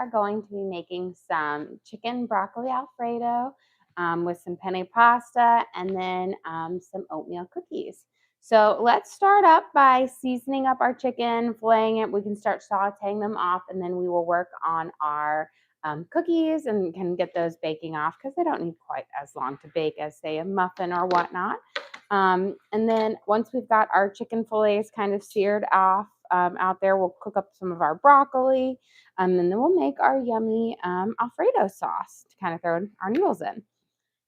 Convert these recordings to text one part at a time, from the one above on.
are going to be making some chicken broccoli Alfredo with some penne pasta and then some oatmeal cookies. So let's start up by seasoning up our chicken, filleting it. We can start sauteing them off, and then we will work on our cookies and can get those baking off because they don't need quite as long to bake as, say, a muffin or whatnot. And then once we've got our chicken fillets kind of seared off out there, we'll cook up some of our broccoli, and then we'll make our yummy Alfredo sauce to kind of throw our noodles in.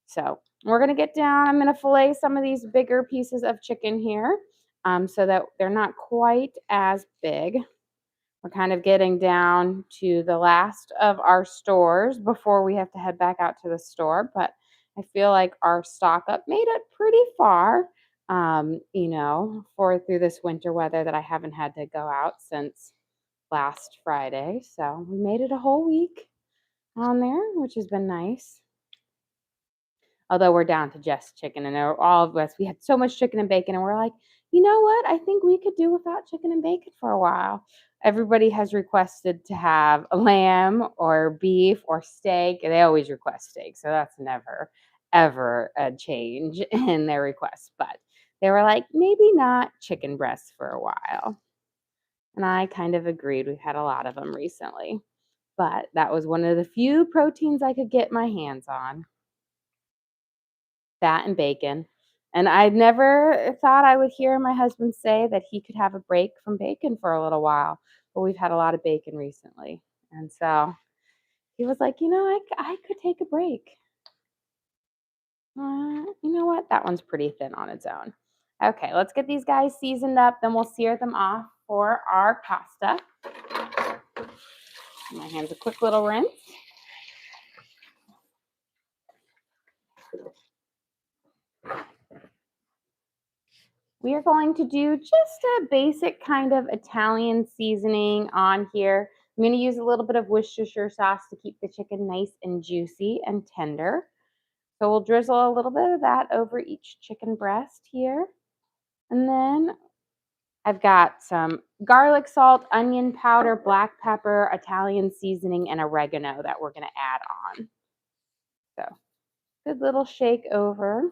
So we're going to get down. I'm going to fillet some of these bigger pieces of chicken here so that they're not quite as big. We're kind of getting down to the last of our stores before we have to head back out to the store. But I feel like our stock up made it pretty far, for through this winter weather that I haven't had to go out since last Friday. So we made it a whole week on there, which has been nice. Although we're down to just chicken, and all of us, we had so much chicken and bacon, and we're like, you know what? I think we could do without chicken and bacon for a while. Everybody has requested to have a lamb or beef or steak. They always request steak, so that's never, ever a change in their requests. But they were like, maybe not chicken breasts for a while. And I kind of agreed. We've had a lot of them recently. But that was one of the few proteins I could get my hands on. Fat and bacon. And I never thought I would hear my husband say that he could have a break from bacon for a little while, but we've had a lot of bacon recently. And so he was like, I could take a break. You know what? That one's pretty thin on its own. Okay, let's get these guys seasoned up. Then we'll sear them off for our pasta. My hands a quick little rinse. We are going to do just a basic kind of Italian seasoning on here. I'm going to use a little bit of Worcestershire sauce to keep the chicken nice and juicy and tender. So we'll drizzle a little bit of that over each chicken breast here. And then I've got some garlic salt, onion powder, black pepper, Italian seasoning, and oregano that we're going to add on. So good little shake over.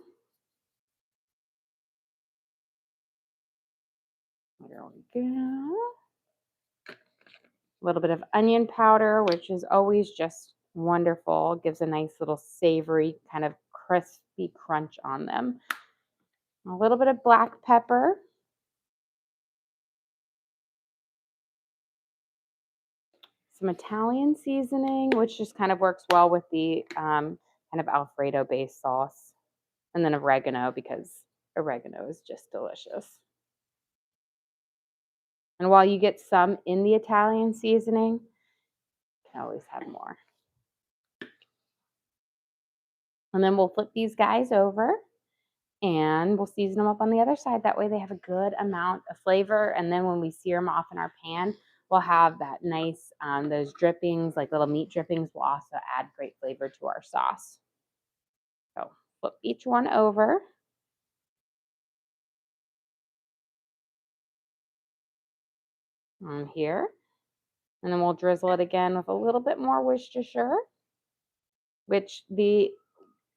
There we go. A little bit of onion powder, which is always just wonderful. Gives a nice little savory kind of crispy crunch on them. A little bit of black pepper. Some Italian seasoning, which just kind of works well with the kind of Alfredo based sauce. And then oregano, because oregano is just delicious. And while you get some in the Italian seasoning, you can always have more. And then we'll flip these guys over and we'll season them up on the other side. That way they have a good amount of flavor. And then when we sear them off in our pan, we'll have that nice, those drippings, like little meat drippings, will also add great flavor to our sauce. So flip each one over. On here. And then we'll drizzle it again with a little bit more Worcestershire, which the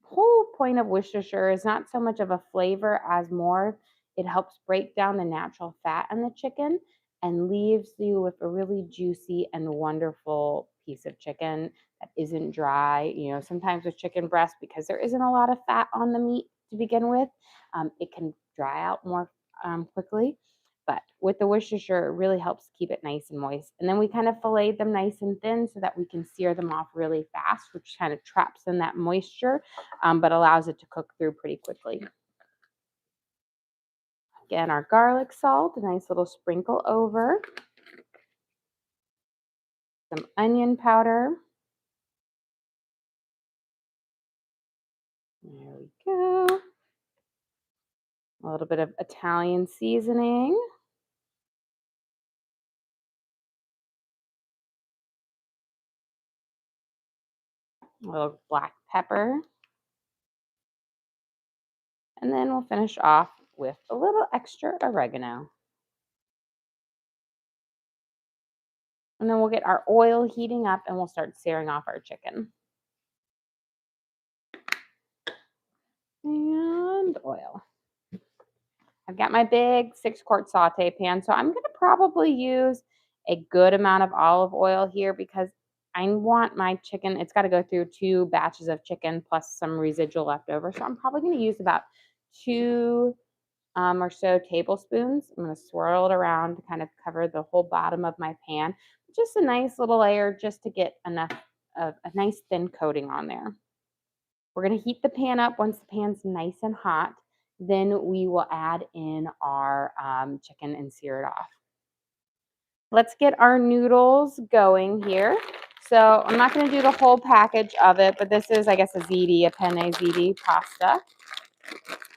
whole point of Worcestershire is not so much of a flavor as more it helps break down the natural fat in the chicken and leaves you with a really juicy and wonderful piece of chicken that isn't dry. Sometimes with chicken breast, because there isn't a lot of fat on the meat to begin with, it can dry out more quickly. But with the Worcestershire, it really helps keep it nice and moist. And then we kind of fillet them nice and thin so that we can sear them off really fast, which kind of traps in that moisture, but allows it to cook through pretty quickly. Again, our garlic salt, a nice little sprinkle over. Some onion powder. There we go. A little bit of Italian seasoning. A little black pepper. And then we'll finish off with a little extra oregano. And then we'll get our oil heating up and we'll start searing off our chicken. And oil. I've got my big 6-quart saute pan, so I'm going to probably use a good amount of olive oil here because I want my chicken, it's got to go through 2 batches of chicken plus some residual left over. So I'm probably going to use about 2 or so tablespoons. I'm going to swirl it around to kind of cover the whole bottom of my pan. Just a nice little layer just to get enough of a nice thin coating on there. We're going to heat the pan up. Once the pan's nice and hot, then we will add in our chicken and sear it off. Let's get our noodles going here. So I'm not going to do the whole package of it, but this is, I guess, a penne ziti pasta.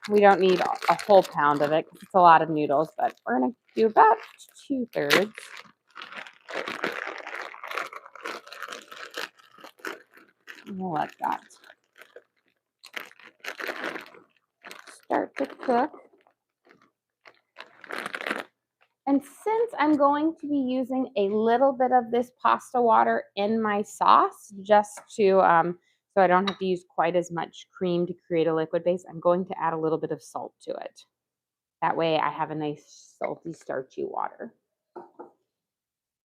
We don't need a whole pound of it because it's a lot of noodles, but we're going to do about 2/3. We'll let that start to cook. And since I'm going to be using a little bit of this pasta water in my sauce, just to, so I don't have to use quite as much cream to create a liquid base, I'm going to add a little bit of salt to it. That way I have a nice salty, starchy water.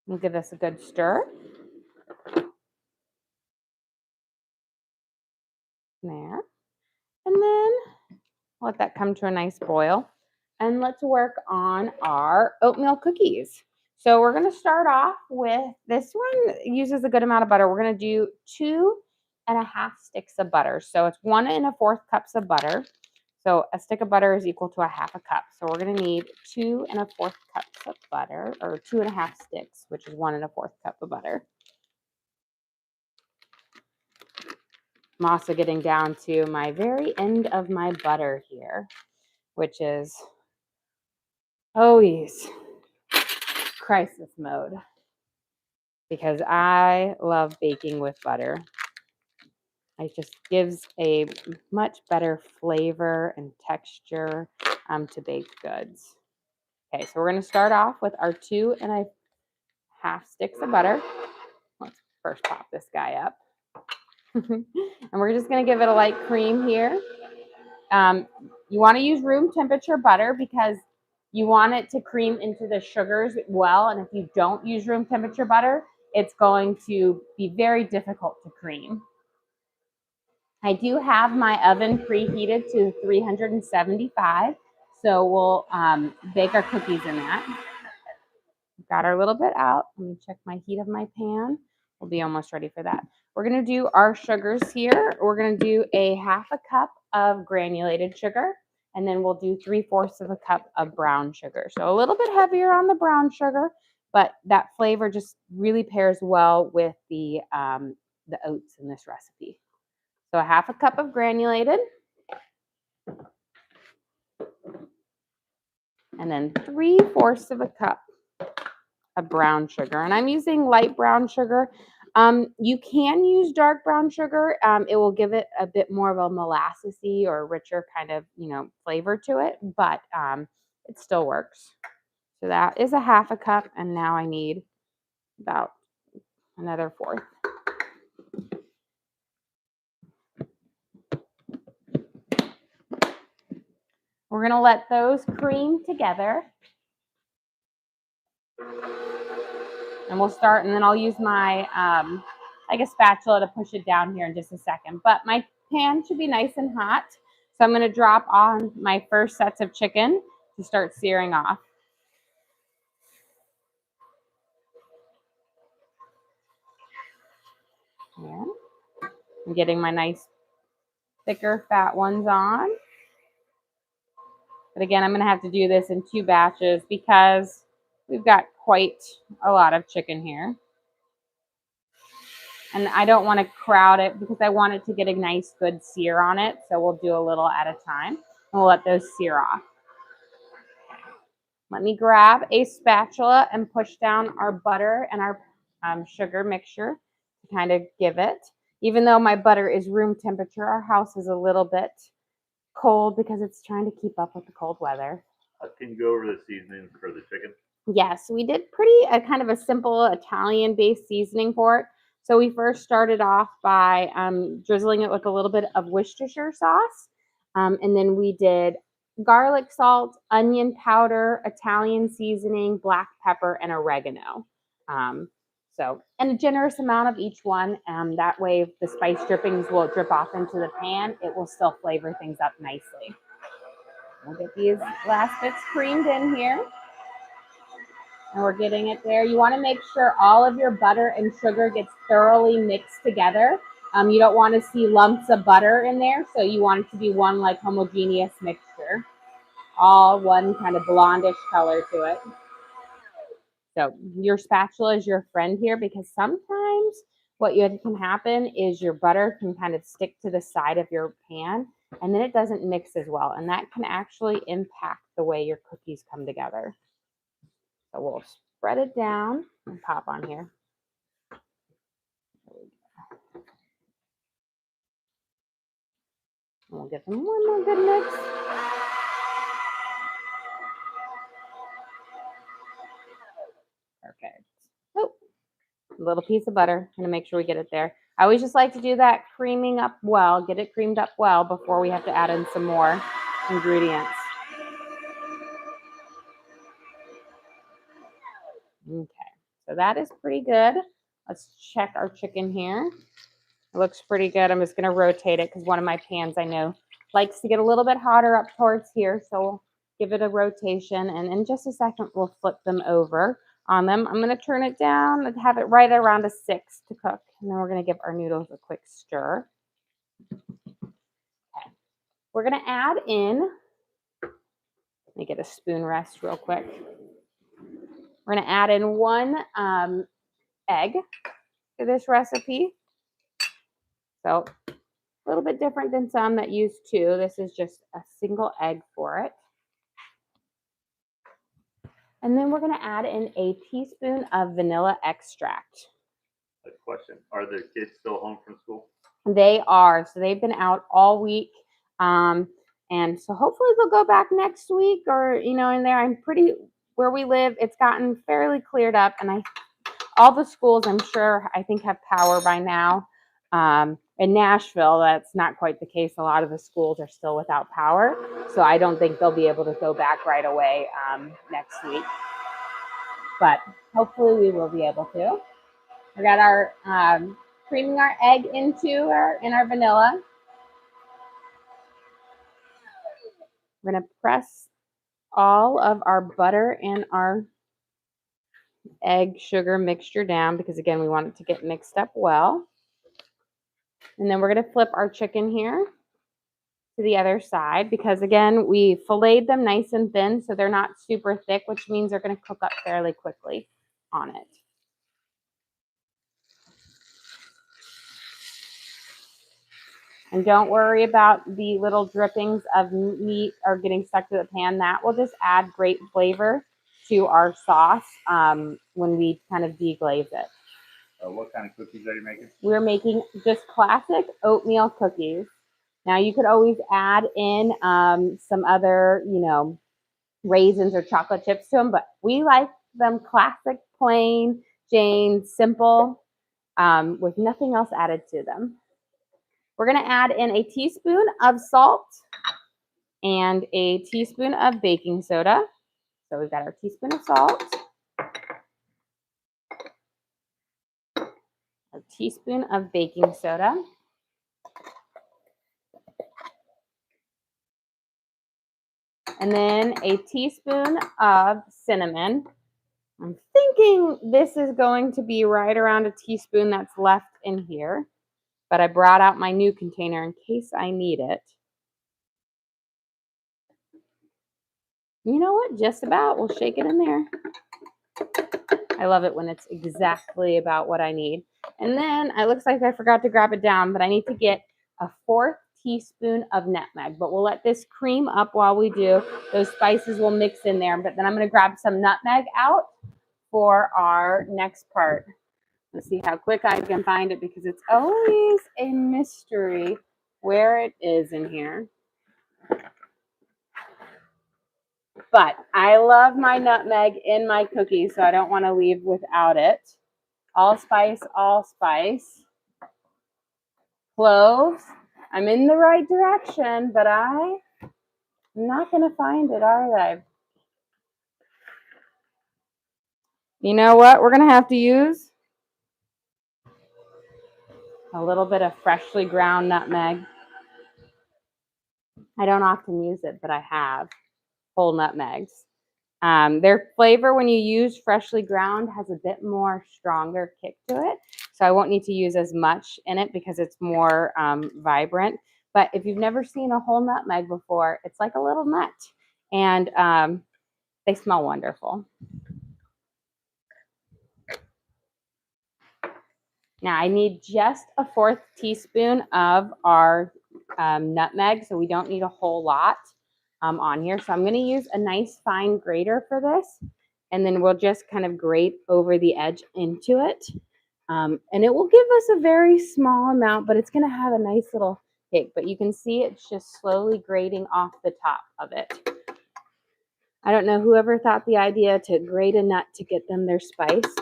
We'll give this a good stir. There. And then let that come to a nice boil. And let's work on our oatmeal cookies. So we're going to start off with, this one uses a good amount of butter. We're going to do 2.5 sticks of butter. So it's 1 1/4 cups of butter. So a stick of butter is equal to 1/2 cup. So we're going to need 2 1/4 cups of butter, or 2.5 sticks, which is 1 1/4 cup of butter. I'm also getting down to my very end of my butter here, which is always crisis mode because I love baking with butter. It just gives a much better flavor and texture to baked goods. Okay, so we're going to start off with our 2.5 sticks of butter. Let's first pop this guy up. And we're just going to give it a light cream here. You want to use room temperature butter because you want it to cream into the sugars well. And if you don't use room temperature butter, it's going to be very difficult to cream. I do have my oven preheated to 375, so we'll bake our cookies in that. Got our little bit out. Let me check my heat of my pan. We'll be almost ready for that. We're going to do our sugars here. We're going to do a 1/2 cup of granulated sugar, and then we'll do 3/4 cup of brown sugar. So a little bit heavier on the brown sugar, but that flavor just really pairs well with the oats in this recipe. So a 1/2 cup of granulated, and then 3/4 cup of brown sugar. And I'm using light brown sugar. You can use dark brown sugar. It will give it a bit more of a molassesy or richer kind of, flavor to it, but it still works. So that is a 1/2 cup, and now I need about another 1/4. We're going to let those cream together. And we'll start, and then I'll use my, like a spatula to push it down here in just a second. But my pan should be nice and hot. So I'm going to drop on my first sets of chicken to start searing off. Yeah. I'm getting my nice thicker fat ones on. But again, I'm going to have to do this in 2 batches because we've got quite a lot of chicken here. And I don't want to crowd it because I want it to get a nice good sear on it. So we'll do a little at a time, and we'll let those sear off. Let me grab a spatula and push down our butter and our sugar mixture to kind of give it. Even though my butter is room temperature, our house is a little bit cold because it's trying to keep up with the cold weather. Can you go over the seasonings for the chicken? Yes, we did pretty kind of a simple Italian-based seasoning for it. So we first started off by drizzling it with a little bit of Worcestershire sauce, and then we did garlic salt, onion powder, Italian seasoning, black pepper, and oregano. Um, and a generous amount of each one. That way, if the spice drippings will drip off into the pan, it will still flavor things up nicely. We'll get these last bits creamed in here. And we're getting it there. You want to make sure all of your butter and sugar gets thoroughly mixed together. You don't want to see lumps of butter in there, so you want it to be one like homogeneous mixture, all one kind of blondish color to it. So your spatula is your friend here, because sometimes what can happen is your butter can kind of stick to the side of your pan, and then it doesn't mix as well, and that can actually impact the way your cookies come together. So we'll spread it down and pop on here. And we'll give them one more good mix. Perfect. Oh, a little piece of butter. I'm gonna make sure we get it there. I always just like to do that creaming up well, get it creamed up well before we have to add in some more ingredients. Okay, so that is pretty good. Let's check our chicken here. It looks pretty good. I'm just gonna rotate it because one of my pans I know likes to get a little bit hotter up towards here. So we'll give it a rotation, and in just a second, we'll flip them over on them. I'm gonna turn it down and have it right around a 6 to cook. And then we're gonna give our noodles a quick stir. Okay. We're gonna add in, let me get a spoon rest real quick. We're gonna add in 1 egg to this recipe. So a little bit different than some that use 2. This is just a single egg for it. And then we're going to add in a teaspoon of vanilla extract. A question. Are the kids still home from school? They are. So they've been out all week. And so hopefully they'll go back next week, or, in there. I'm pretty, where we live, it's gotten fairly cleared up. And all the schools, I'm sure, I think have power by now. In Nashville, that's not quite the case. A lot of the schools are still without power. So I don't think they'll be able to go back right away next week. But hopefully we will be able to. We got our creaming our egg into our vanilla. We're going to press all of our butter and our egg sugar mixture down, because again, we want it to get mixed up well. And then we're going to flip our chicken here to the other side, because again, we filleted them nice and thin, so they're not super thick, which means they're going to cook up fairly quickly on it. And don't worry about the little drippings of meat or getting stuck to the pan. That will just add great flavor to our sauce when we kind of deglaze it. What kind of cookies are you making? We're making just classic oatmeal cookies. Now you could always add in some other, raisins or chocolate chips to them, but we like them classic, plain Jane, simple, with nothing else added to them. We're going to add in a teaspoon of salt and a teaspoon of baking soda. So we've got our teaspoon of salt, a teaspoon of baking soda, and then a teaspoon of cinnamon. I'm thinking this is going to be right around a teaspoon that's left in here, but I brought out my new container in case I need it. You know what? Just about. We'll shake it in there. I love it when it's exactly about what I need. And then it looks like I forgot to grab it down, but I need to get a 4th teaspoon of nutmeg. But we'll let this cream up while we do. Those spices will mix in there. But then I'm going to grab some nutmeg out for our next part. Let's see how quick I can find it, because it's always a mystery where it is in here. But I love my nutmeg in my cookies, so I don't want to leave without it. Allspice, allspice. Cloves. I'm in the right direction, but I'm not going to find it, are I? You know what? We're going to have to use a little bit of freshly ground nutmeg. I don't often use it, but I have whole nutmegs. Their flavor when you use freshly ground has a bit more stronger kick to it. So I won't need to use as much in it because it's more vibrant. But if you've never seen a whole nutmeg before, it's like a little nut. And they smell wonderful. Now I need just a 1/4 teaspoon of our nutmeg, so we don't need a whole lot on here. So I'm going to use a nice fine grater for this, and then we'll just kind of grate over the edge into it. And it will give us a very small amount, but it's going to have a nice little kick. But you can see it's just slowly grating off the top of it. I don't know whoever thought the idea to grate a nut to get them their spice,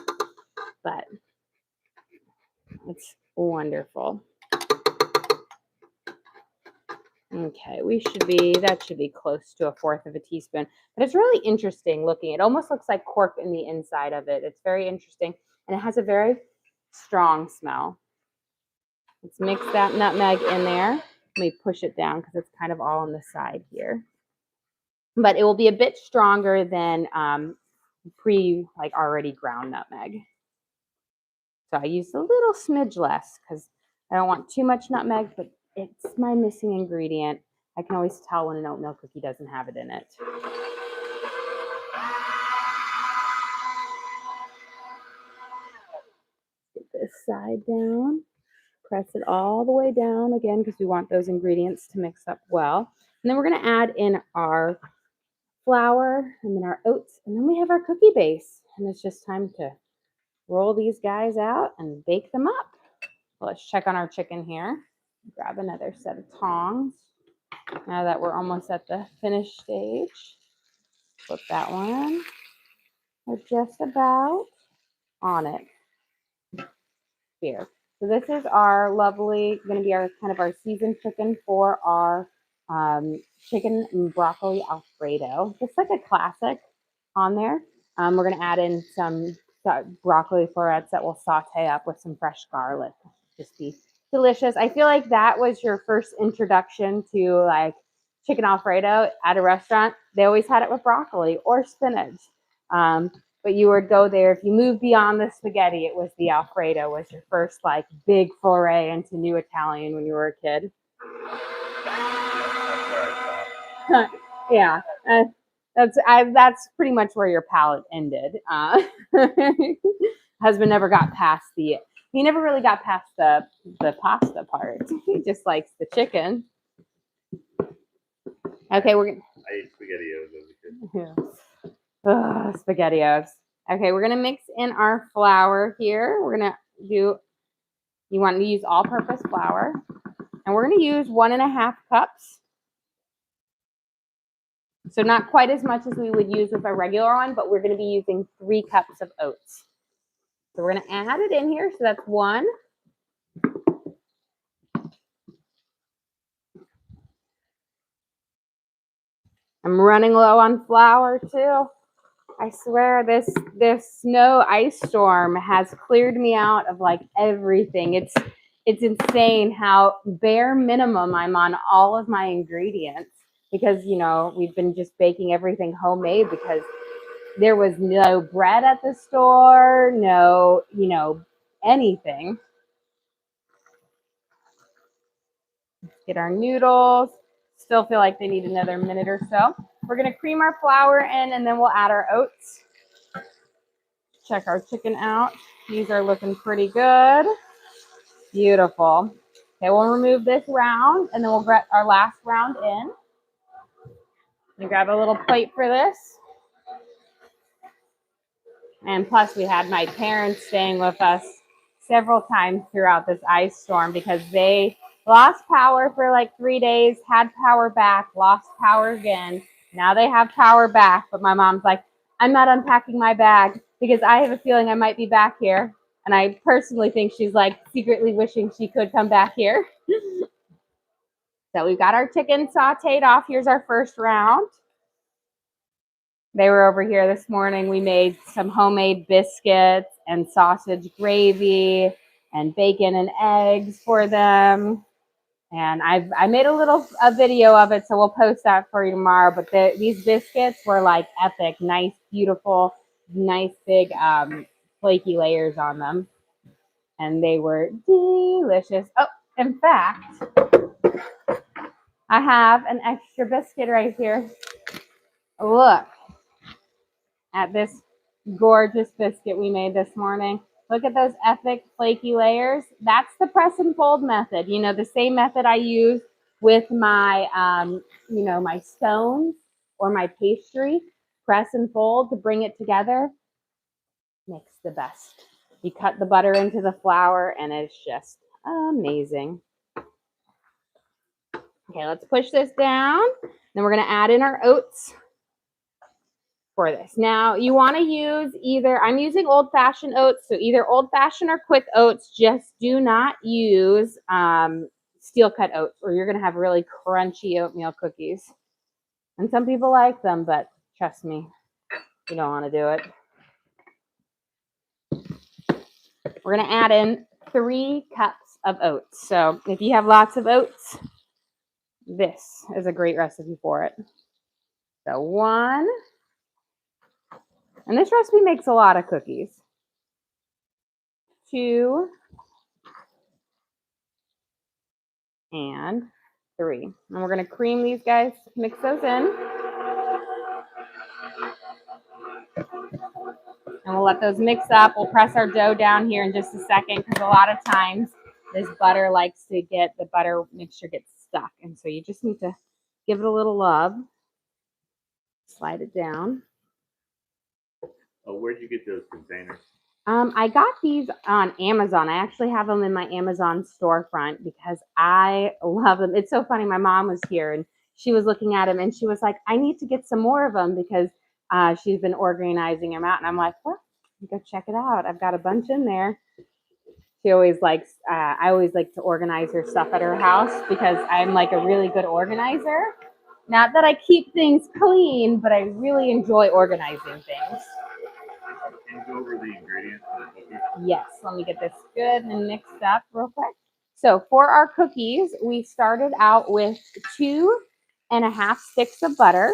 but it's wonderful. Okay, that should be close to a 1/4 of a teaspoon, but it's really interesting looking. It almost looks like cork in the inside of it. It's very interesting, and it has a very strong smell. Let's mix that nutmeg in there. Let me push it down because it's kind of all on the side here. But it will be a bit stronger than already ground nutmeg. So I used a little smidge less because I don't want too much nutmeg, but it's my missing ingredient. I can always tell when an oatmeal cookie doesn't have it in it. Get this side down. Press it all the way down again because we want those ingredients to mix up well. And then we're going to add in our flour and then our oats, and then we have our cookie base. And it's just time to roll these guys out and bake them up. Well, let's check on our chicken here. Grab another set of tongs. Now that we're almost at the finished stage, flip that one. We're just about on it here. So this is our lovely, going to be our kind of our seasoned chicken for our chicken and broccoli Alfredo. Just like a classic on there. We're going to add in some broccoli florets that we'll saute up with some fresh garlic. Just be delicious. I feel like that was your first introduction to like chicken Alfredo at a restaurant. They always had it with broccoli or spinach. But you would go there. If you moved beyond the spaghetti, it was the Alfredo was your first like big foray into new Italian when you were a kid. Yeah, that's pretty much where your palate ended. Husband never got past he never really got past the pasta part. He just likes the chicken. Okay, we're gonna. I ate SpaghettiOs as a kid. Yeah. SpaghettiOs. Okay, we're gonna mix in our flour here. We're gonna do. You want to use all-purpose flour, and we're gonna use 1.5 cups. So not quite as much as we would use with a regular one, but we're gonna be using 3 cups of oats. So we're gonna add it in here. So that's 1. I'm running low on flour too. I swear this snow ice storm has cleared me out of like everything. It's insane how bare minimum I'm on all of my ingredients because, you know, we've been just baking everything homemade because there was no bread at the store, no, you know, anything. Get our noodles. Still feel like they need another minute or so. We're going to cream our flour in and then we'll add our oats. Check our chicken out. These are looking pretty good. Beautiful. Okay, we'll remove this round and then we'll get our last round in. You grab a little plate for this. And plus we had my parents staying with us several times throughout this ice storm because they lost power for like 3 days, had power back, lost power again. Now they have power back, but my mom's like, I'm not unpacking my bag because I have a feeling I might be back here. And I personally think she's like secretly wishing she could come back here. So we've got our chicken sauteed off. Here's our first round. They were over here this morning. We made some homemade biscuits and sausage gravy and bacon and eggs for them. And I made a video of it, so we'll post that for you tomorrow. But these biscuits were like epic, nice, beautiful, nice big flaky layers on them. And they were delicious. Oh, in fact, I have an extra biscuit right here. Look at this gorgeous biscuit we made this morning. Look at those epic flaky layers. That's the press and fold method. You know, the same method I use with my, my scones or my pastry. Press and fold to bring it together. Makes the best. You cut the butter into the flour and it's just amazing. Okay, let's push this down. Then we're going to add in our oats for this. Now, you want to use I'm using old-fashioned oats, so either old-fashioned or quick oats. Just do not use steel-cut oats, or you're going to have really crunchy oatmeal cookies. And some people like them, but trust me, you don't want to do it. We're going to add in 3 cups of oats. So if you have lots of oats, this is a great recipe for it. So 1. And this recipe makes a lot of cookies. 2 and 3. And we're going to cream these guys, mix those in. And we'll let those mix up. We'll press our dough down here in just a second because a lot of times this butter likes to the butter mixture gets stuck. And so you just need to give it a little love. Slide it down. Oh, where'd you get those containers? I got these on Amazon. I actually have them in my Amazon storefront because I love them. It's so funny. My mom was here and she was looking at them and she was like, I need to get some more of them because she's been organizing them out. And I'm like, well, go check it out. I've got a bunch in there. She always likes, I always like to organize her stuff at her house because I'm like a really good organizer. Not that I keep things clean, but I really enjoy organizing things. Can you go over the ingredients for the cookies? Yes, let me get this good and mixed up real quick. So for our cookies, we started out with 2.5 sticks of butter.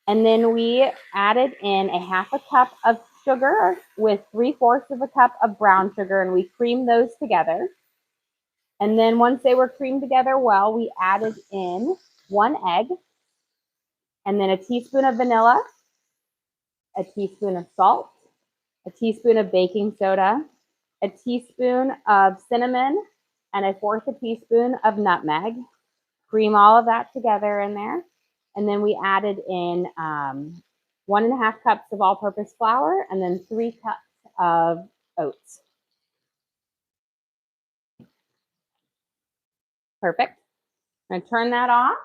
And then we added in 1/2 cup of sugar with 3/4 of a cup of brown sugar, and we creamed those together. And then once they were creamed together well, we added in 1 egg, and then a teaspoon of vanilla, a teaspoon of salt, a teaspoon of baking soda, a teaspoon of cinnamon, and 1/4 teaspoon of nutmeg. Cream all of that together in there. And then we added in 1.5 cups of all-purpose flour and then 3 cups of oats. Perfect. I'm going to turn that off.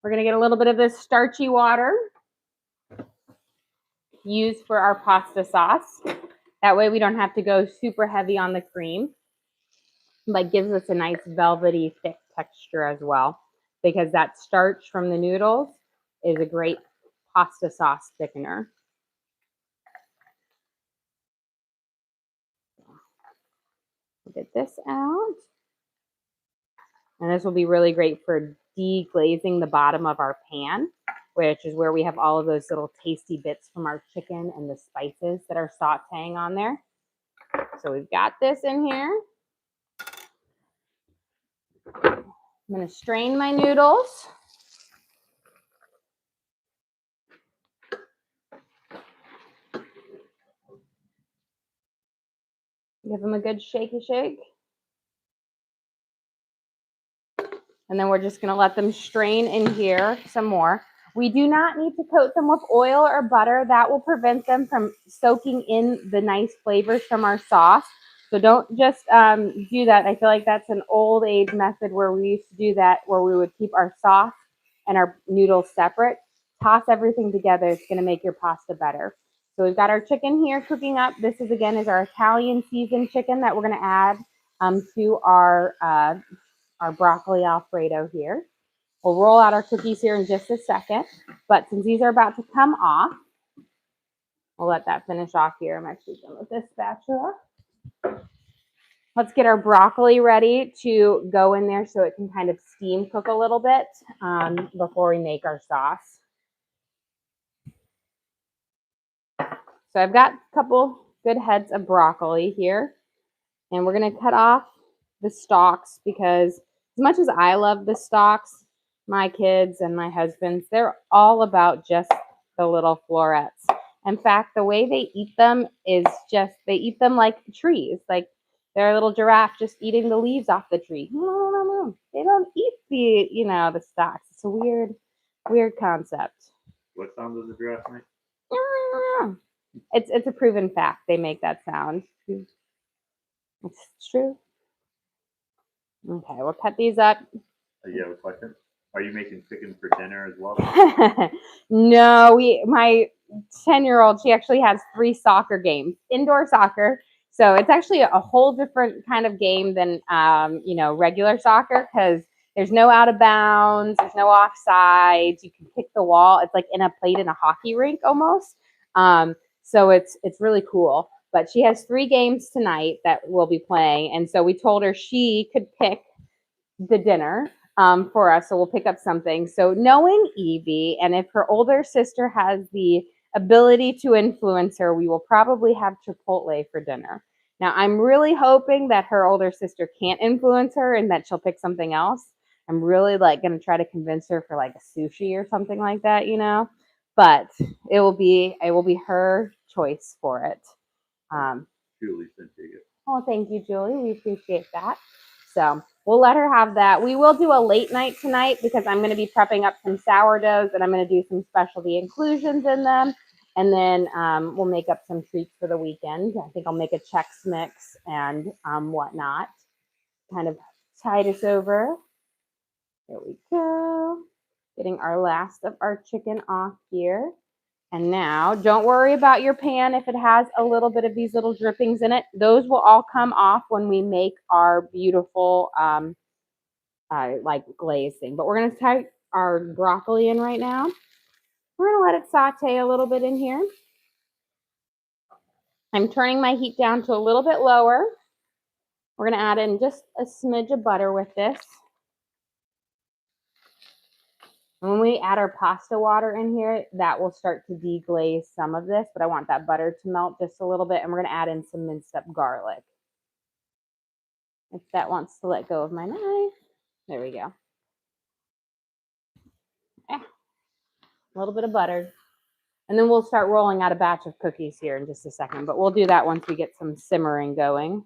We're going to get a little bit of this starchy water used for our pasta sauce. That way we don't have to go super heavy on the cream, but gives us a nice velvety thick texture as well because that starch from the noodles is a great pasta sauce thickener. Get this out. And this will be really great for deglazing the bottom of our pan, which is where we have all of those little tasty bits from our chicken and the spices that are sauteing on there. So we've got this in here. I'm going to strain my noodles. Give them a good shaky shake. And then we're just going to let them strain in here some more. We do not need to coat them with oil or butter. That will prevent them from soaking in the nice flavors from our sauce. So don't just do that. I feel like that's an old age method where we used to do that, where we would keep our sauce and our noodles separate. Toss everything together. It's going to make your pasta better. So we've got our chicken here cooking up. This is our Italian seasoned chicken that we're going to add to our broccoli Alfredo here. We'll roll out our cookies here in just a second. But since these are about to come off, we'll let that finish off here. I'm actually done with this spatula. Let's get our broccoli ready to go in there so it can kind of steam cook a little bit before we make our sauce. So I've got a couple good heads of broccoli here, and we're going to cut off the stalks because as much as I love the stalks, my kids and my husband's, they're all about just the little florets. In fact, the way they eat them is just, they eat them like trees, like they're a little giraffe just eating the leaves off the tree. They don't eat the stalks. It's a weird concept. What sound does the giraffe make? It's a proven fact. They make that sound. It's true. Okay, we'll cut these up. You have a question? Are you making chicken for dinner as well? No, my 10-year-old, she actually has 3 soccer games, indoor soccer. So it's actually a whole different kind of game than regular soccer because there's no out of bounds, there's no offsides. You can kick the wall. It's like played in a hockey rink almost. So it's really cool. But she has 3 games tonight that we'll be playing, and so we told her she could pick the dinner for us. So we'll pick up something. So knowing Evie, and if her older sister has the ability to influence her, we will probably have Chipotle for dinner. Now, I'm really hoping that her older sister can't influence her and that she'll pick something else. I'm really going to try to convince her for like a sushi or something like that, but it will be her choice for it. Julie sent you. Oh, thank you, Julie. We appreciate that. So we'll let her have that. We will do a late night tonight because I'm going to be prepping up some sourdoughs and I'm going to do some specialty inclusions in them. And then we'll make up some treats for the weekend. I think I'll make a Chex Mix and whatnot. Kind of tide us over. There we go. Getting our last of our chicken off here. And now, don't worry about your pan if it has a little bit of these little drippings in it. Those will all come off when we make our beautiful glaze thing. But we're going to type our broccoli in right now. We're going to let it saute a little bit in here. I'm turning my heat down to a little bit lower. We're going to add in just a smidge of butter with this. When we add our pasta water in here, that will start to deglaze some of this, but I want that butter to melt just a little bit, and we're going to add in some minced up garlic. If that wants to let go of my knife, there we go. A little bit of butter. And then we'll start rolling out a batch of cookies here in just a second, but we'll do that once we get some simmering going.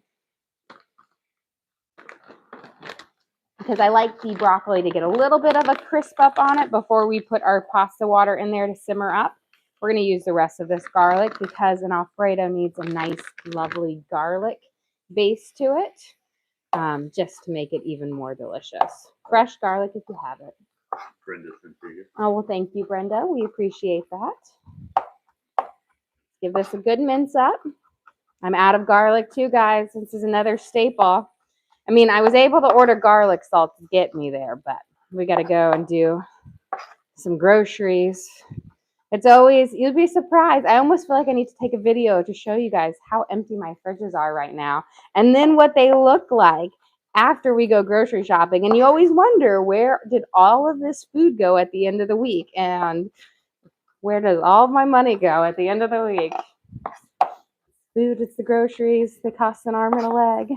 Because I like the broccoli to get a little bit of a crisp up on it before we put our pasta water in there to simmer up. We're going to use the rest of this garlic because an Alfredo needs a nice, lovely garlic base to it, just to make it even more delicious. Fresh garlic if you have it. Brenda sent you. Oh, well, thank you, Brenda. We appreciate that. Give this a good mince up. I'm out of garlic too, guys. This is another staple. I mean, I was able to order garlic salt to get me there, but we got to go and do some groceries. It's always, you'd be surprised. I almost feel like I need to take a video to show you guys how empty my fridges are right now. And then what they look like after we go grocery shopping. And you always wonder, where did all of this food go at the end of the week? And where does all of my money go at the end of the week? Food, it's the groceries. They cost an arm and a leg.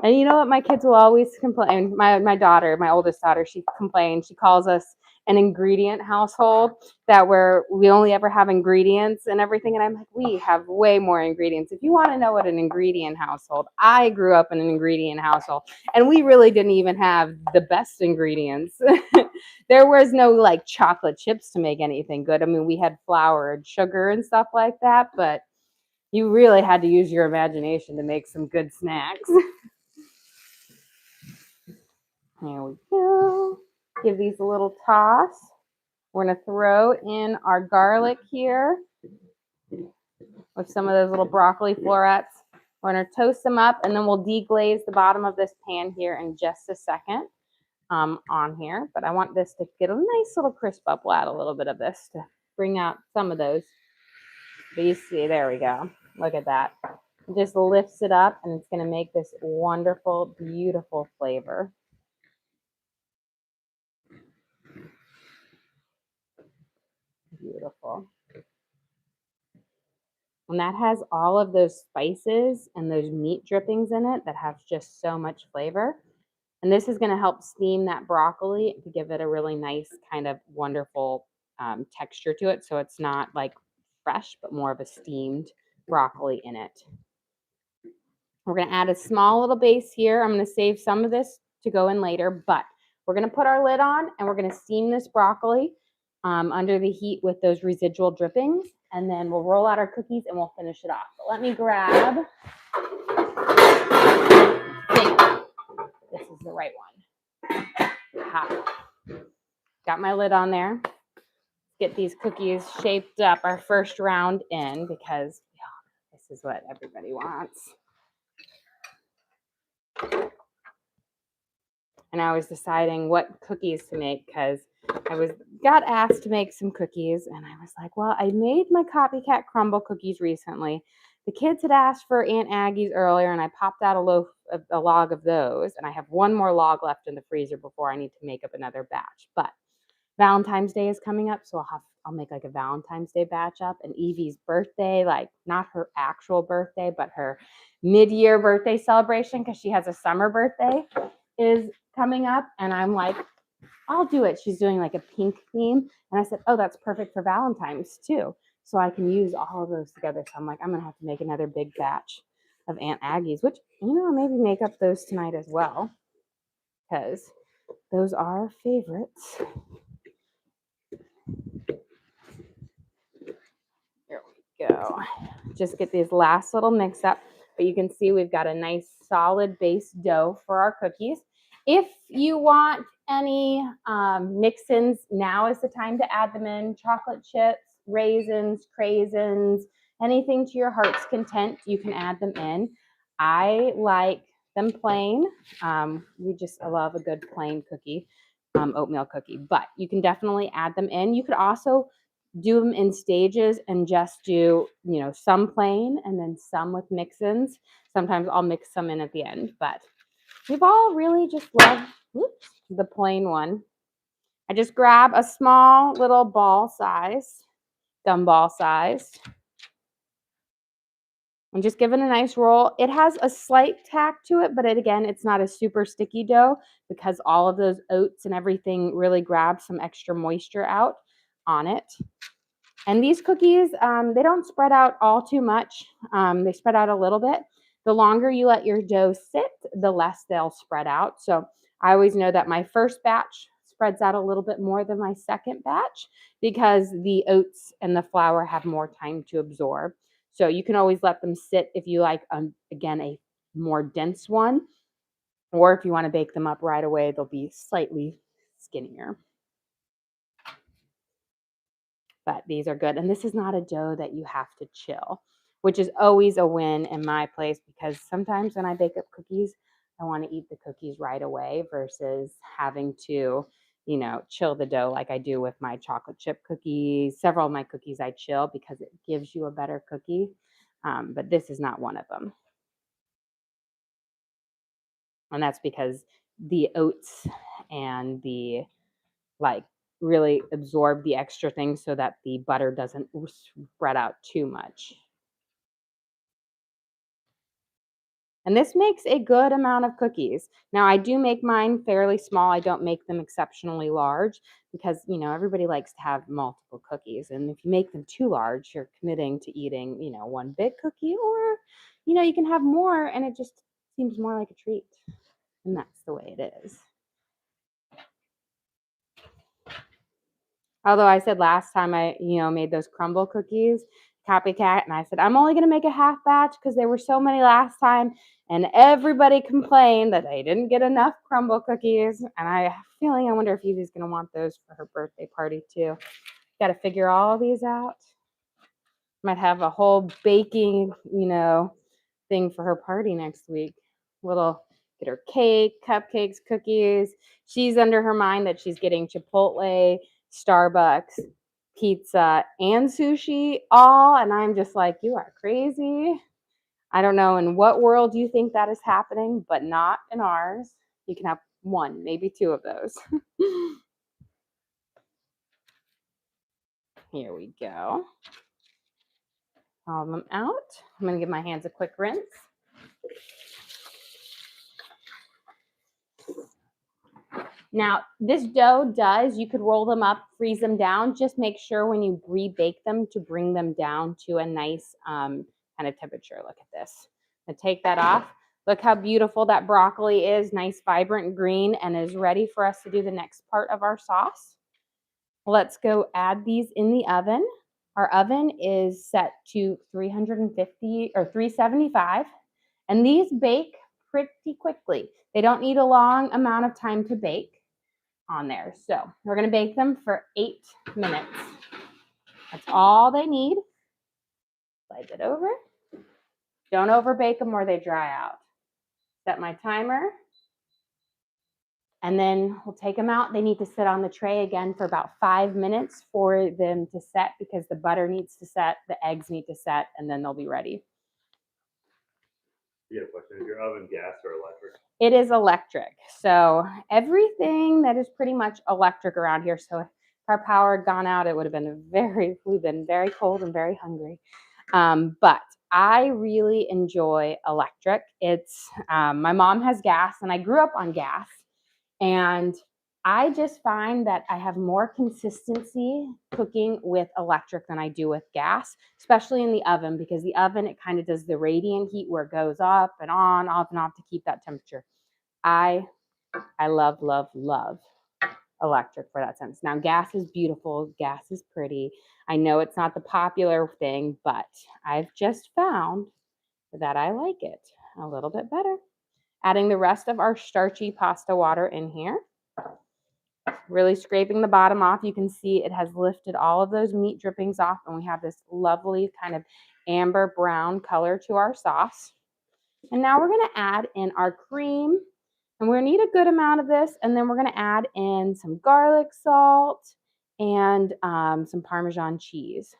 And you know what? My kids will always complain. My daughter, my oldest daughter, she complains. She calls us an ingredient household, that we only ever have ingredients and everything. And I'm like, we have way more ingredients. If you want to know what an ingredient household, I grew up in an ingredient household, and we really didn't even have the best ingredients. There was no like chocolate chips to make anything good. I mean, we had flour and sugar and stuff like that, but you really had to use your imagination to make some good snacks. Here we go. Give these a little toss. We're going to throw in our garlic here with some of those little broccoli florets. We're going to toast them up, and then we'll deglaze the bottom of this pan here in just a second on here. But I want this to get a nice little crisp up. We'll add a little bit of this to bring out some of those. But you see, there we go. Look at that. It just lifts it up, and it's going to make this wonderful, beautiful flavor. Beautiful. And that has all of those spices and those meat drippings in it that have just so much flavor. And this is going to help steam that broccoli to give it a really nice kind of wonderful texture to it. So it's not like fresh, but more of a steamed broccoli in it. We're going to add a small little base here. I'm going to save some of this to go in later, but we're going to put our lid on and we're going to steam this broccoli under the heat with those residual drippings. And then we'll roll out our cookies and we'll finish it off. But let me grab, this is the right one. Got my lid on there. Get these cookies shaped up our first round in because this is what everybody wants. And I was deciding what cookies to make because I got asked to make some cookies, and I was like, well, I made my copycat crumble cookies recently. The kids had asked for Aunt Aggie's earlier, and I popped out a log of those, and I have one more log left in the freezer before I need to make up another batch. But Valentine's Day is coming up, so I'll make like a Valentine's Day batch up, and Evie's birthday, like not her actual birthday, but her mid-year birthday celebration because she has a summer birthday is coming up, and I'm like, I'll do it. She's doing like a pink theme, and I said, oh, that's perfect for Valentine's too, so I can use all of those together. So I'm like, I'm gonna have to make another big batch of Aunt Aggie's, which maybe make up those tonight as well because those are our favorites. Here we go. Just get these last little mix up, but you can see we've got a nice solid base dough for our cookies. If you want any mix-ins, now is the time to add them in. Chocolate chips, raisins, craisins, anything to your heart's content, you can add them in. I like them plain. I love a good plain cookie, oatmeal cookie, but you can definitely add them in. You could also do them in stages and just do, some plain and then some with mix-ins. Sometimes I'll mix some in at the end, but we've all really just loved the plain one. I just grab a small little ball size, gumball size, and just give it a nice roll. It has a slight tack to it, but it's not a super sticky dough because all of those oats and everything really grab some extra moisture out on it. And these cookies, they don't spread out all too much. They spread out a little bit. The longer you let your dough sit, the less they'll spread out. So I always know that my first batch spreads out a little bit more than my second batch because the oats and the flour have more time to absorb. So you can always let them sit if you like, again, a more dense one. Or if you want to bake them up right away, they'll be slightly skinnier. But these are good. And this is not a dough that you have to chill, which is always a win in my place because sometimes when I bake up cookies, I want to eat the cookies right away versus having to, chill the dough like I do with my chocolate chip cookies. Several of my cookies I chill because it gives you a better cookie. But this is not one of them. And that's because the oats and the really absorb the extra things so that the butter doesn't spread out too much. And this makes a good amount of cookies. Now, I do make mine fairly small. I don't make them exceptionally large because, everybody likes to have multiple cookies. And if you make them too large, you're committing to eating, one big cookie or, you can have more and it just seems more like a treat. And that's the way it is. Although I said last time I, made those crumble cookies, copycat. And I said, I'm only going to make a half batch because there were so many last time. And everybody complained that they didn't get enough crumble cookies. And I have a feeling, I wonder if Evie's going to want those for her birthday party too. Got to figure all these out. Might have a whole baking, thing for her party next week. Get her cake, cupcakes, cookies. She's under her mind that she's getting Chipotle, Starbucks, pizza, and sushi all. And I'm just like, you are crazy. I don't know in what world you think that is happening, but not in ours. You can have one, maybe two of those. Here we go. All of them out. I'm going to give my hands a quick rinse. Now, this dough you could roll them up, freeze them down. Just make sure when you rebake them to bring them down to a nice kind of temperature. Look at this. I'm going to take that off. Look how beautiful that broccoli is, nice vibrant green, and is ready for us to do the next part of our sauce. Let's go add these in the oven. Our oven is set to 350 or 375, and these bake pretty quickly. They don't need a long amount of time to bake on there. So we're going to bake them for 8 minutes. That's all they need. Slide it over. Don't overbake them or they dry out. Set my timer. And then we'll take them out. They need to sit on the tray again for about 5 minutes for them to set because the butter needs to set, the eggs need to set, and then they'll be ready. You have a question. Is your oven gas or electric? It is electric. So everything that is pretty much electric around here. So if our power had gone out, it would have been we've been very cold and very hungry. But I really enjoy electric. It's my mom has gas and I grew up on gas. And I just find that I have more consistency cooking with electric than I do with gas, especially in the oven, because the oven, it kind of does the radiant heat where it goes up and on, off and off to keep that temperature. I love, love, love electric for that sense. Now, gas is beautiful. Gas is pretty. I know it's not the popular thing, but I've just found that I like it a little bit better. Adding the rest of our starchy pasta water in here. Really scraping the bottom off. You can see it has lifted all of those meat drippings off, and we have this lovely kind of amber brown color to our sauce. And now we're going to add in our cream, and we're going to need a good amount of this, and then we're going to add in some garlic salt and some Parmesan cheese.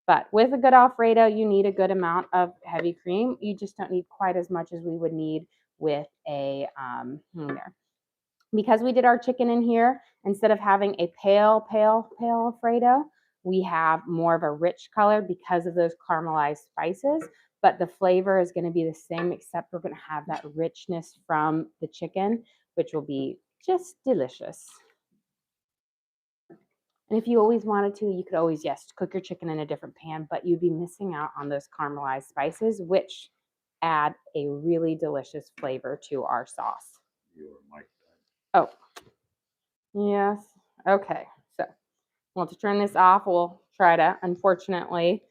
But with a good Alfredo, you need a good amount of heavy cream. You just don't need quite as much as we would need with a because we did our chicken in here, instead of having a pale Alfredo, we have more of a rich color because of those caramelized spices, but the flavor is going to be the same, except we're going to have that richness from the chicken, which will be just delicious. And if you always wanted to, you could always, cook your chicken in a different pan, but you'd be missing out on those caramelized spices, which add a really delicious flavor to our sauce. Oh, yes. Okay, so we'll have to turn this off. We'll try to, unfortunately,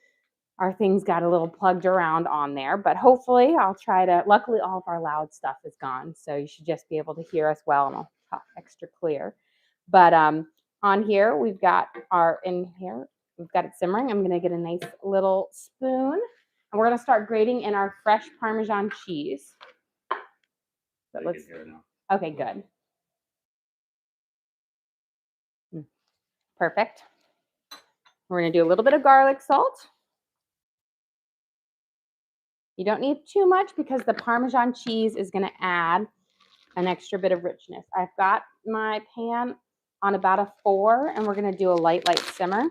our things got a little plugged around on there, but hopefully I'll try to, luckily all of our loud stuff is gone, so you should just be able to hear us well, and I'll talk extra clear. But on here, we've got it simmering. I'm gonna get a nice little spoon, and we're gonna start grating in our fresh Parmesan cheese. But let's, okay, good. Perfect. We're going to do a little bit of garlic salt. You don't need too much because the Parmesan cheese is going to add an extra bit of richness. I've got my pan on about a 4, and we're going to do a light simmer.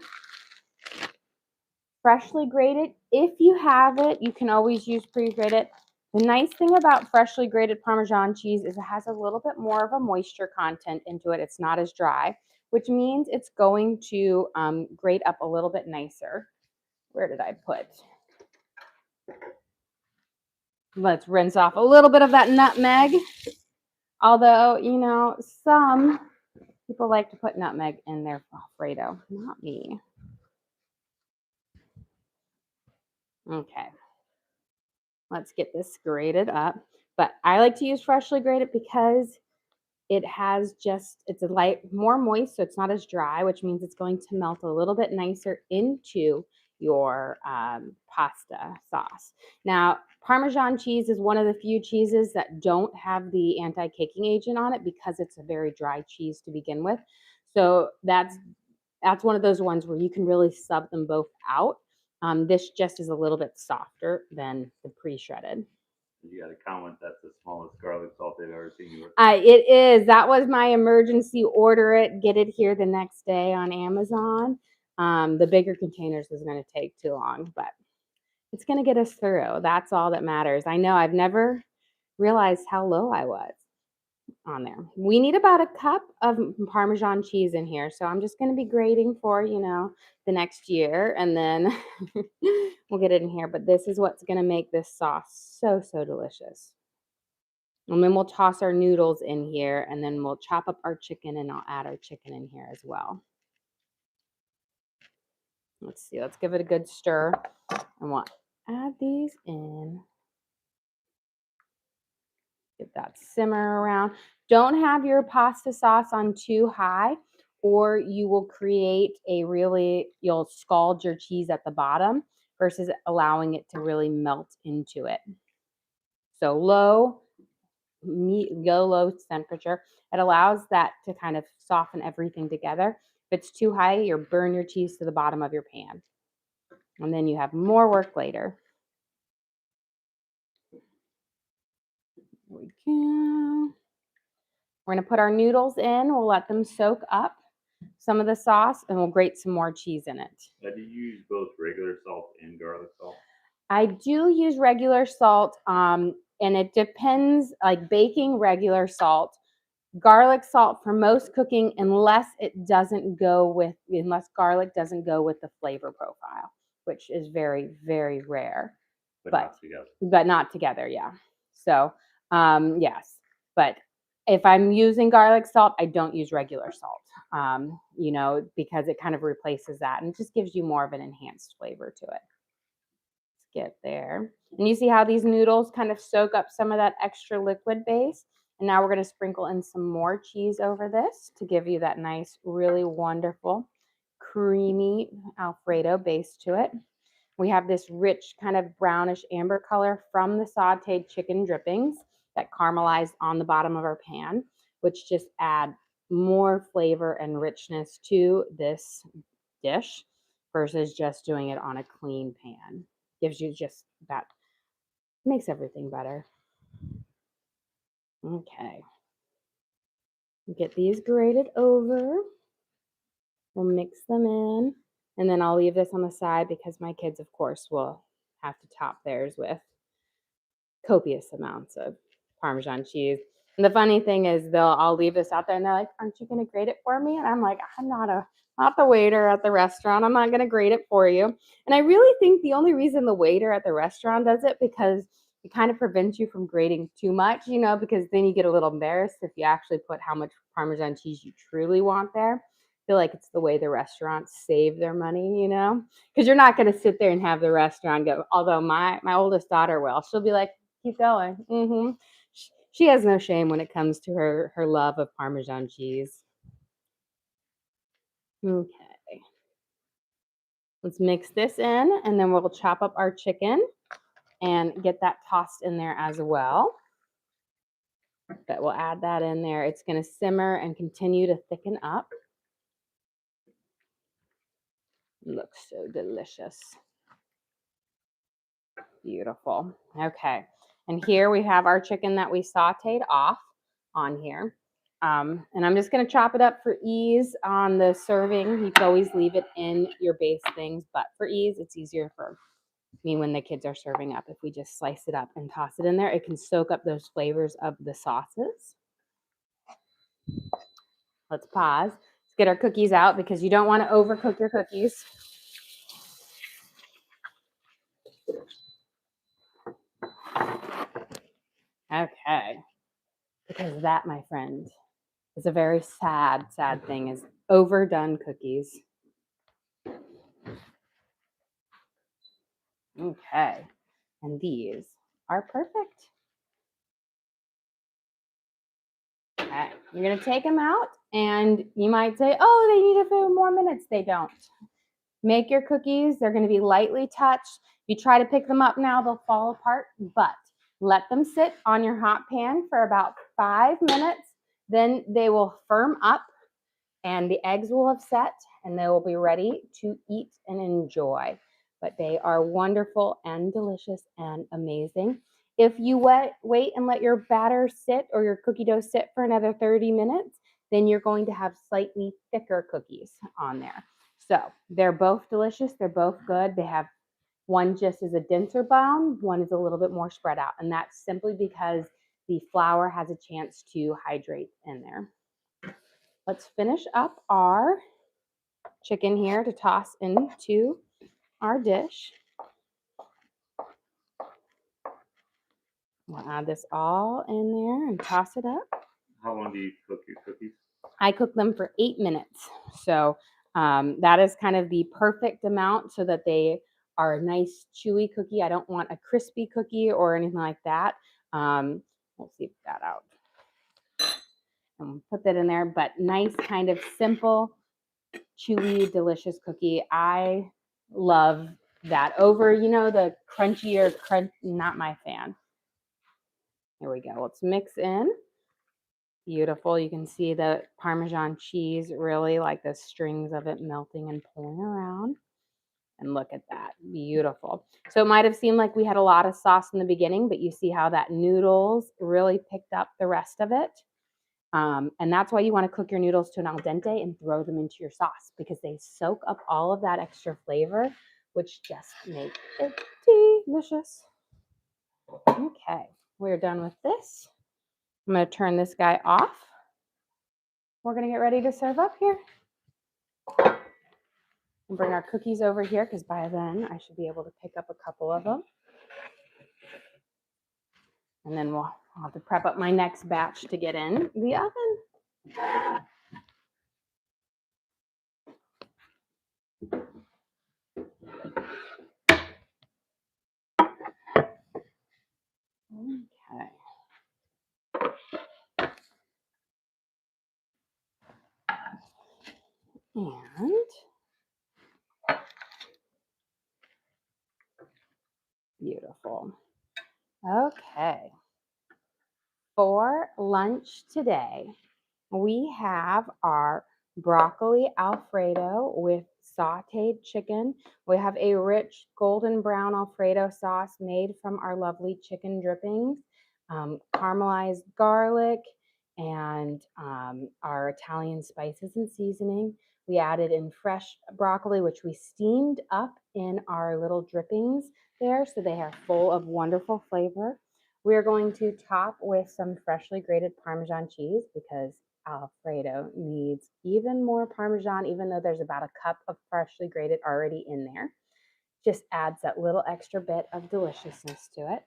Freshly grated, if you have it, you can always use pre-grated. The nice thing about freshly grated Parmesan cheese is it has a little bit more of a moisture content into it. It's not as dry, which means it's going to grate up a little bit nicer. Where did I put? Let's rinse off a little bit of that nutmeg. Although, some people like to put nutmeg in their Alfredo, not me. Okay, let's get this grated up. But I like to use freshly grated because it has just, it's a light, more moist, so it's not as dry, which means it's going to melt a little bit nicer into your pasta sauce. Now, Parmesan cheese is one of the few cheeses that don't have the anti-caking agent on it because it's a very dry cheese to begin with. So that's one of those ones where you can really sub them both out. This just is a little bit softer than the pre-shredded. You got to comment that's the smallest garlic salt they've ever seen you with. It is. That was my emergency order it, get it here the next day on Amazon. The bigger containers was going to take too long, but it's going to get us through. That's all that matters. I know I've never realized how low I was on there. We need about a cup of Parmesan cheese in here. So I'm just going to be grating for, the next year, and then we'll get it in here. But this is what's going to make this sauce so, so delicious. And then we'll toss our noodles in here, and then we'll chop up our chicken, and I'll add our chicken in here as well. Let's see. Let's give it a good stir. And we'll add these in. Get that simmer around. Don't have your pasta sauce on too high, or you will create you'll scald your cheese at the bottom versus allowing it to really melt into it. So low temperature. It allows that to kind of soften everything together. If it's too high, you'll burn your cheese to the bottom of your pan. And then you have more work later. There we go. We're going to put our noodles in. We'll let them soak up some of the sauce, and we'll grate some more cheese in it. Do you use both regular salt and garlic salt? I do use regular salt, and it depends, like baking regular salt. Garlic salt for most cooking, unless garlic doesn't go with the flavor profile, which is very, very rare. But not together, yeah. So, yes. But if I'm using garlic salt, I don't use regular salt, because it kind of replaces that and just gives you more of an enhanced flavor to it. Let's get there. And you see how these noodles kind of soak up some of that extra liquid base? And now we're going to sprinkle in some more cheese over this to give you that nice, really wonderful, creamy Alfredo base to it. We have this rich kind of brownish amber color from the sauteed chicken drippings that caramelized on the bottom of our pan, which just add more flavor and richness to this dish versus just doing it on a clean pan. Gives you just that, makes everything better. Okay. Get these grated over. We'll mix them in. And then I'll leave this on the side because my kids, of course, will have to top theirs with copious amounts of Parmesan cheese. And the funny thing is, I'll leave this out there, and they're like, "Aren't you going to grate it for me?" And I'm like, "I'm not the waiter at the restaurant. I'm not going to grate it for you." And I really think the only reason the waiter at the restaurant does it because it kind of prevents you from grating too much, because then you get a little embarrassed if you actually put how much Parmesan cheese you truly want there. I feel like it's the way the restaurants save their money, because you're not going to sit there and have the restaurant go. Although my oldest daughter will, she'll be like, "Keep going." She has no shame when it comes to her love of Parmesan cheese. Okay. Let's mix this in, and then we'll chop up our chicken and get that tossed in there as well. But we'll add that in there. It's going to simmer and continue to thicken up. Looks so delicious. Beautiful. Okay. And here we have our chicken that we sauteed off on here. And I'm just going to chop it up for ease on the serving. You can always leave it in your base things, but for ease, it's easier for me when the kids are serving up. If we just slice it up and toss it in there, it can soak up those flavors of the sauces. Let's pause. Let's get our cookies out because you don't want to overcook your cookies. Okay. Because that, my friend, is a very sad, sad thing, is overdone cookies. Okay, and these are perfect. Okay, you're gonna take them out, and you might say, oh, they need a few more minutes. They don't. Make your cookies. They're gonna be lightly touched. If you try to pick them up now, they'll fall apart, but let them sit on your hot pan for about 5 minutes. Then they will firm up and the eggs will have set and they will be ready to eat and enjoy. But they are wonderful and delicious and amazing. If you wait and let your batter sit or your cookie dough sit for another 30 minutes, then you're going to have slightly thicker cookies on there. So they're both delicious. They're both good. They have one just is a denser bound, one is a little bit more spread out. And that's simply because the flour has a chance to hydrate in there. Let's finish up our chicken here to toss into our dish. We'll add this all in there and toss it up. How long do you cook your cookies? I cook them for 8 minutes. So that is kind of the perfect amount so that they are a nice chewy cookie. I don't want a crispy cookie or anything like that. We'll see that out. And put that in there, but nice kind of simple, chewy, delicious cookie. I love that over, the crunchier crunch, not my fan. Here we go. Let's mix in. Beautiful. You can see the Parmesan cheese really like the strings of it melting and pulling around. And look at that. Beautiful. So it might have seemed like we had a lot of sauce in the beginning, but you see how that noodles really picked up the rest of it. And that's why you want to cook your noodles to an al dente and throw them into your sauce because they soak up all of that extra flavor, which just make it delicious. Okay, we're done with this. I'm going to turn this guy off. We're going to get ready to serve up here. And bring our cookies over here because by then I should be able to pick up a couple of them. And then I'll have to prep up my next batch to get in the oven. Okay. And beautiful. Okay. For lunch today, we have our broccoli Alfredo with sauteed chicken. We have a rich golden brown Alfredo sauce made from our lovely chicken drippings, caramelized garlic, and our Italian spices and seasoning. We added in fresh broccoli, which we steamed up in our little drippings there, so they are full of wonderful flavor. We are going to top with some freshly grated Parmesan cheese because Alfredo needs even more Parmesan, even though there's about a cup of freshly grated already in there. Just adds that little extra bit of deliciousness to it.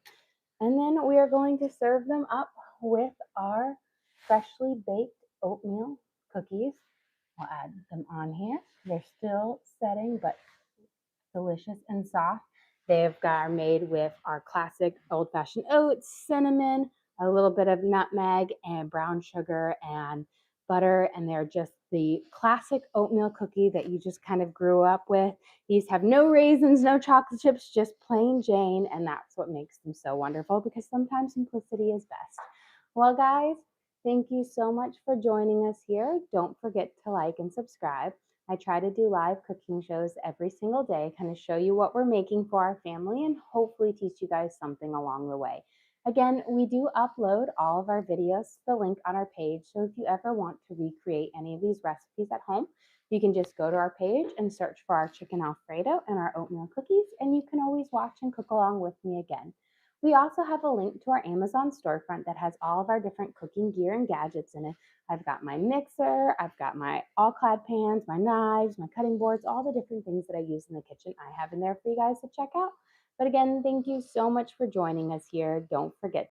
And then we are going to serve them up with our freshly baked oatmeal cookies. We'll add them on here. They're still setting, but delicious and soft. Are made with our classic old-fashioned oats, cinnamon, a little bit of nutmeg, and brown sugar and butter. And they're just the classic oatmeal cookie that you just kind of grew up with. These have no raisins, no chocolate chips, just plain Jane. And that's what makes them so wonderful because sometimes simplicity is best. Well, guys, thank you so much for joining us here. Don't forget to like and subscribe. I try to do live cooking shows every single day, kind of show you what we're making for our family and hopefully teach you guys something along the way. Again, we do upload all of our videos to the link on our page. So if you ever want to recreate any of these recipes at home, you can just go to our page and search for our chicken Alfredo and our oatmeal cookies, and you can always watch and cook along with me again. We also have a link to our Amazon storefront that has all of our different cooking gear and gadgets in it. I've got my mixer, I've got my all-clad pans, my knives, my cutting boards, all the different things that I use in the kitchen I have in there for you guys to check out. But again, thank you so much for joining us here. Don't forget